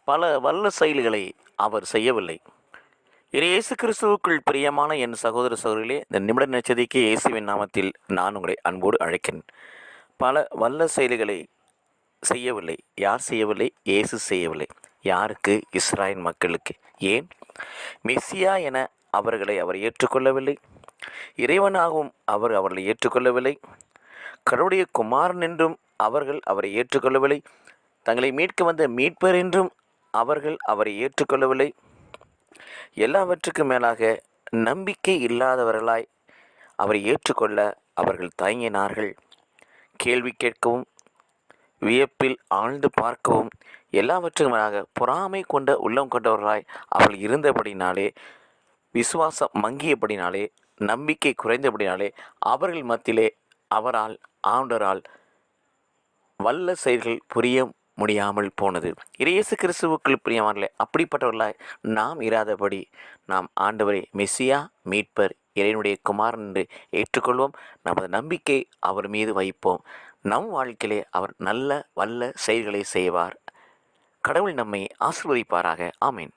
பல வல்ல செயல்களை அவர் செய்யவில்லை. இயேசு கிறிஸ்துவுக்குள் பிரியமான என் சகோதர சகோதரிகளே, இந்த நிமிட நச்சதிக்கு இயேசுவின் நாமத்தில் நான் உங்களை அன்போடு அழைக்கிறேன். பல வல்ல செயல்களை செய்யவில்லை. யார் செய்யவில்லை? இயேசு செய்யவில்லை. யாருக்கு? இஸ்ராயல் மக்களுக்கு. ஏன்? மெஸ்ஸியா என அவர் ஏற்றுக்கொள்ளவில்லை. இறைவனாகவும் அவர்களை ஏற்றுக்கொள்ளவில்லை. கடவுளுடைய குமாரன் என்றும் அவரை ஏற்றுக்கொள்ளவில்லை. தங்களை மீட்க வந்த மீட்பர் என்றும் அவரை ஏற்றுக்கொள்ளவில்லை. எல்லாவற்றுக்கும் மேலாக நம்பிக்கை இல்லாதவர்களாய் அவரை ஏற்றுக்கொள்ள அவர்கள் தயங்கினார்கள். கேள்வி கேட்கவும், வியப்பில் ஆழ்ந்து பார்க்கவும், எல்லாவற்றுக்கும் மேலாக பொறாமை கொண்ட உள்ளம் கொண்டவர்களாய் அவர்கள் இருந்தபடினாலே, விசுவாசம் மங்கியபடினாலே, நம்பிக்கை குறைந்தபடினாலே அவர்கள் மத்தியிலே ஆண்டவரால் வல்ல செயல்கள் புரிய முடியாமல் போனது. இயேசு கிறிஸ்துவுக்குள் பிரியமானவர்களே, அப்படிப்பட்டவர்களாய் நாம் இராதபடி நாம் ஆண்டவரை மெஸ்ஸியா, மீட்பர், இறைவனுடைய குமாரன் என்று ஏற்றுக்கொள்வோம். நமது நம்பிக்கை அவர் மீது வைப்போம். நம் வாழ்க்கையிலே அவர் நல்ல வல்ல செயல்களை செய்வார். கடவுள் நம்மை ஆசீர்வதிப்பாராக. ஆமீன்.